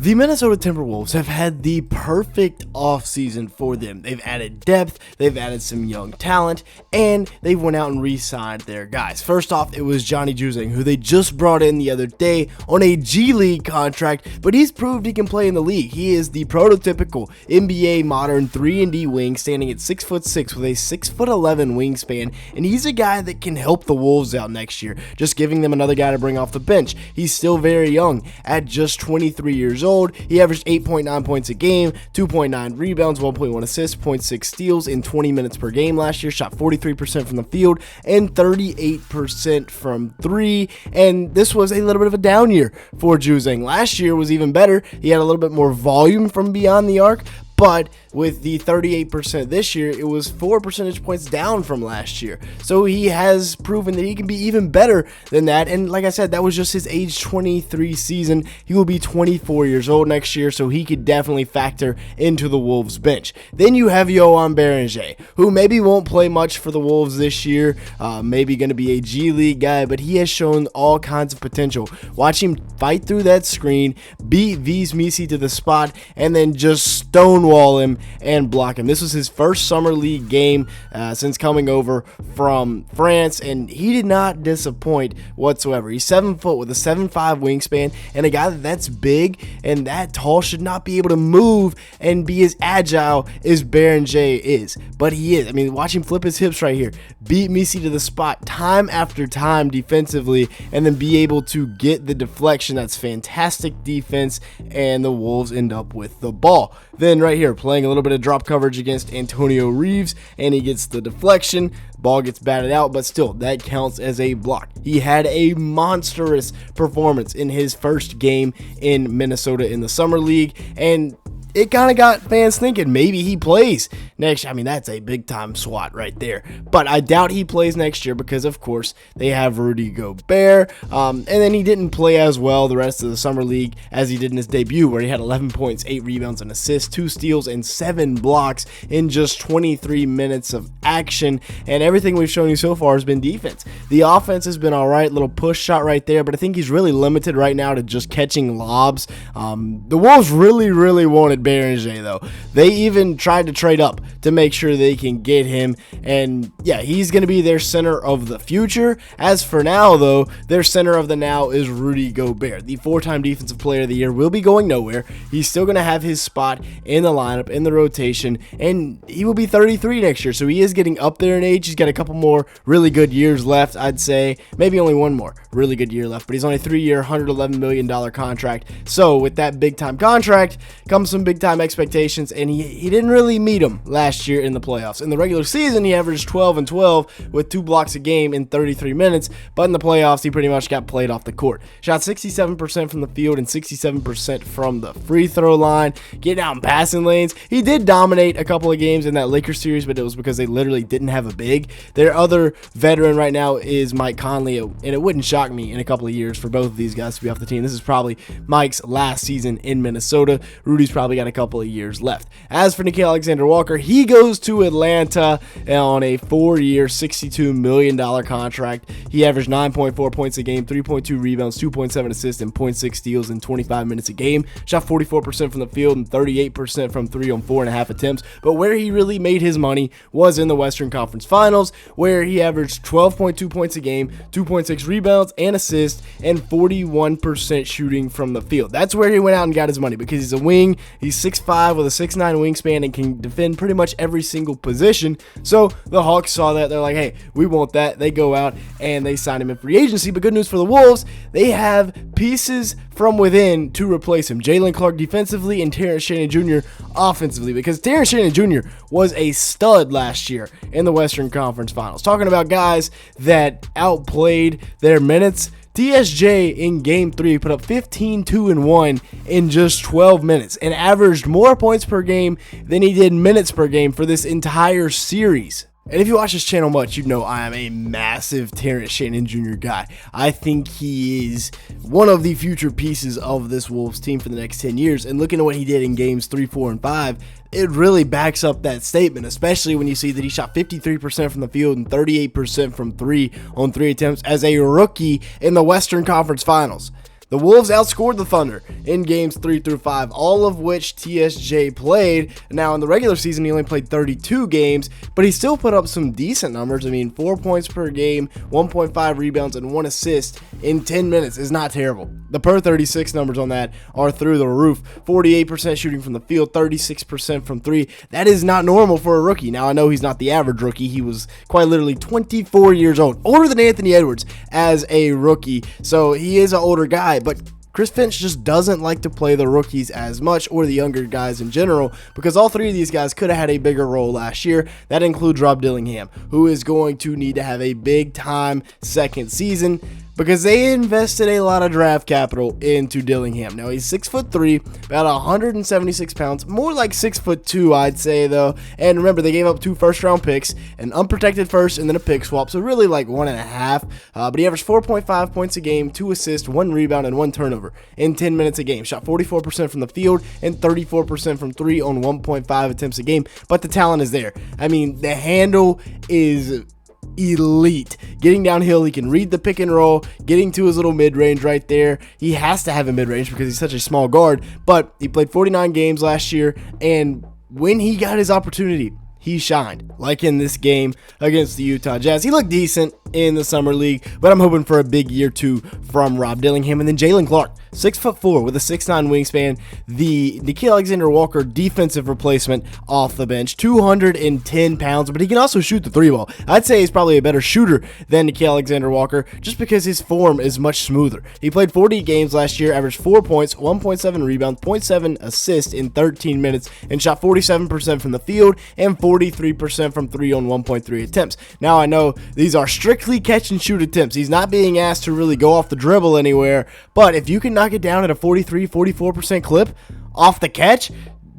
The Minnesota Timberwolves have had the perfect offseason for them. They've added depth, they've added some young talent, and they went out and re-signed their guys. First off, it was Johnny Juzang, who they just brought in the other day on a G League contract, but he's proved he can play in the league. He is the prototypical NBA modern 3-and-D wing, standing at 6'6" with a 6'11" wingspan, and he's a guy that can help the Wolves out next year, just giving them another guy to bring off the bench. He's still very young, at just 23 years old. He averaged 8.9 points a game, 2.9 rebounds, 1.1 assists, 0.6 steals in 20 minutes per game last year, shot 43% from the field and 38% from three, and this was a little bit of a down year for Juzang. Last year was even better. He had a little bit more volume from beyond the arc, but with the 38% this year, it was 4 percentage points down from last year. So he has proven that he can be even better than that. And like I said, that was just his age 23 season. He will be 24 years old next year, so he could definitely factor into the Wolves bench. Then you have Johan Beranger, who maybe won't play much for the Wolves this year, maybe going to be a G League guy, but he has shown all kinds of potential. Watch him fight through that screen, beat V's Misi to the spot, and then just stonewall him and block him. This was his first summer league game since coming over from France, and he did not disappoint whatsoever. He's 7 foot with a 7'5" wingspan, and a guy that's big and that tall should not be able to move and be as agile as Beranger is, but he is. I mean, watch him flip his hips right here, beat Misi to the spot time after time defensively, and then be able to get the deflection. That's fantastic defense, and the Wolves end up with the ball. Then right here, playing a little bit of drop coverage against Antonio Reeves, and he gets the deflection. Ball gets batted out, but still, that counts as a block. He had a monstrous performance in his first game in Minnesota in the Summer League, and it kind of got fans thinking maybe he plays next year. I mean, that's a big-time swat right there. But I doubt he plays next year because, of course, they have Rudy Gobert. And then he didn't play as well the rest of the Summer League as he did in his debut, where he had 11 points, 8 rebounds, and assists, 2 steals, and 7 blocks in just 23 minutes of action. And everything we've shown you so far has been defense. The offense has been all right, little push shot right there, but I think he's really limited right now to just catching lobs. The Wolves really wanted Beranger, though. They even tried to trade up to make sure they can get him, and yeah, he's going to be their center of the future. As for now, though, their center of the now is Rudy Gobert. The 4-time Defensive Player of the Year will be going nowhere. He's still going to have his spot in the lineup, in the rotation, and he will be 33 next year, so he is getting up there in age. He's got a couple more really good years left, I'd say. Maybe only one more really good year left, but he's on a 3-year, $111 million contract. So with that big-time contract comes some big-time expectations, and he didn't really meet them last year in the playoffs. In the regular season, he averaged 12 and 12 with 2 blocks a game in 33 minutes, but in the playoffs, he pretty much got played off the court. Shot 67% from the field and 67% from the free throw line, getting out in passing lanes. He did dominate a couple of games in that Lakers series, but it was because they literally didn't have a big. Their other veteran right now is Mike Conley, and it wouldn't shock me in a couple of years for both of these guys to be off the team. This is probably Mike's last season in Minnesota. Rudy's probably got a couple of years left. As for Nickeil Alexander-Walker, he goes to Atlanta on a 4-year, $62 million contract. He averaged 9.4 points a game, 3.2 rebounds, 2.7 assists, and 0.6 steals in 25 minutes a game. Shot 44% from the field and 38% from 3 on 4.5 attempts. But where he really made his money was in the Western Conference Finals, where he averaged 12.2 points a game, 2.6 rebounds and assists, and 41% shooting from the field. That's where he went out and got his money, because he's a wing. He's 6'5" with a 6'9" wingspan and can defend pretty much every single position. So the Hawks saw that. They're like, hey, we want that. They go out and they sign him in free agency. But good news for the Wolves, they have pieces from within to replace him. Jalen Clark defensively and Terrence Shannon Jr. offensively, because Terrence Shannon Jr. was a stud last year in the Western Conference Finals. Talking about guys that outplayed their minutes, TSJ in Game 3 put up 15, 2, and 1 in just 12 minutes and averaged more points per game than he did minutes per game for this entire series. And if you watch this channel much, you know I am a massive Terrence Shannon Jr. guy. I think he is one of the future pieces of this Wolves team for the next 10 years. And looking at what he did in games 3, 4, and 5, it really backs up that statement, especially when you see that he shot 53% from the field and 38% from 3 on 3 attempts as a rookie in the Western Conference Finals. The Wolves outscored the Thunder in games 3 through 5, all of which TSJ played. Now, in the regular season, he only played 32 games, but he still put up some decent numbers. I mean, 4 points per game, 1.5 rebounds, and 1 assist in 10 minutes is not terrible. The per 36 numbers on that are through the roof. 48% shooting from the field, 36% from 3. That is not normal for a rookie. Now, I know he's not the average rookie. He was quite literally 24 years old, older than Anthony Edwards as a rookie. So he is an older guy, but Chris Finch just doesn't like to play the rookies as much, or the younger guys in general, because all three of these guys could have had a bigger role last year. That includes Rob Dillingham, who is going to need to have a big time second season, because they invested a lot of draft capital into Dillingham. Now, he's 6'3", about 176 pounds, more like 6'2", I'd say, though. And remember, they gave up 2 first-round picks, an unprotected first, and then a pick swap, so really like 1.5. But he averaged 4.5 points a game, 2 assists, 1 rebound, and 1 turnover in 10 minutes a game. Shot 44% from the field and 34% from 3 on 1.5 attempts a game. But the talent is there. I mean, the handle is elite. Getting downhill, he can read the pick and roll, getting to his little mid-range right there. He has to have a mid-range because he's such a small guard, but he played 49 games last year, and when he got his opportunity, he shined, like in this game against the Utah Jazz. He looked decent in the Summer League, but I'm hoping for a big year 2 from Rob Dillingham. And then Jalen Clark, 6'4" with a 6'9" wingspan, the Nickeil Alexander-Walker defensive replacement off the bench, 210 pounds, but he can also shoot the 3-ball. I'd say he's probably a better shooter than Nickeil Alexander-Walker just because his form is much smoother. He played 40 games last year, averaged 4 points, 1.7 rebounds, 0.7 assists in 13 minutes, and shot 47% from the field and 43% from 3 on 1.3 attempts. Now, I know these are strictly catch and shoot attempts. He's not being asked to really go off the dribble anywhere, but if you can knock it down at a 43-44% clip off the catch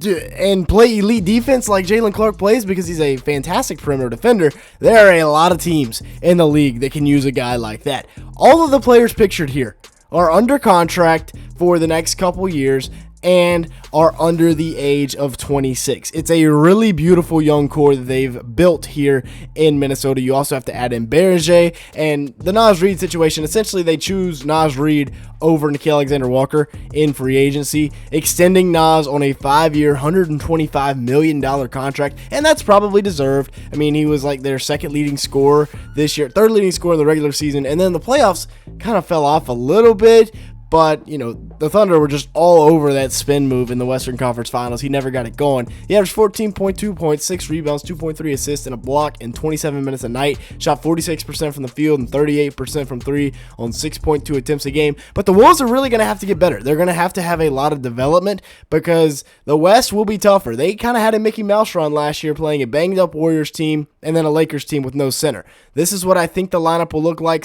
and play elite defense like Jalen Clark plays, because he's a fantastic perimeter defender, there are a lot of teams in the league that can use a guy like that. All of the players pictured here are under contract for the next couple years and are under the age of 26. It's a really beautiful young core that they've built here in Minnesota. You also have to add in Berger and the Nas Reid situation. Essentially, they choose Nas Reid over Nickeil Alexander-Walker in free agency, extending Nas on a 5-year, $125 million contract, and that's probably deserved. I mean, he was like their second leading scorer this year, third leading scorer in the regular season, and then the playoffs kind of fell off a little bit. But, you know, the Thunder were just all over that spin move in the Western Conference Finals. He never got it going. He averaged 14.2 points, 6 rebounds, 2.3 assists, and a block in 27 minutes a night. Shot 46% from the field and 38% from 3 on 6.2 attempts a game. But the Wolves are really going to have to get better. They're going to have a lot of development because the West will be tougher. They kind of had a Mickey Mouse run last year playing a banged-up Warriors team and then a Lakers team with no center. This is what I think the lineup will look like.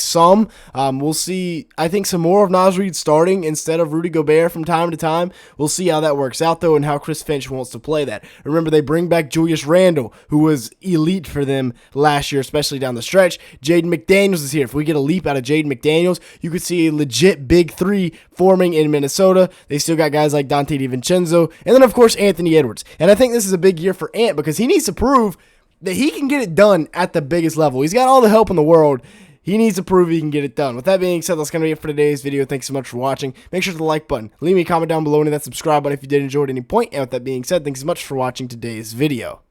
We'll see, I think, some more of Nas Reid starting instead of Rudy Gobert from time to time. We'll see how that works out, though, and how Chris Finch wants to play that. Remember, they bring back Julius Randle, who was elite for them last year, especially down the stretch. Jaden McDaniels is here. If we get a leap out of Jaden McDaniels, you could see a legit big 3 forming in Minnesota. They still got guys like Dante DiVincenzo, and then, of course, Anthony Edwards. And I think this is a big year for Ant because he needs to prove that he can get it done at the biggest level. He's got all the help in the world. He needs to prove he can get it done. With that being said, that's going to be it for today's video. Thanks so much for watching. Make sure to hit the like button. Leave me a comment down below and that subscribe button if you did enjoy at any point. And with that being said, thanks so much for watching today's video.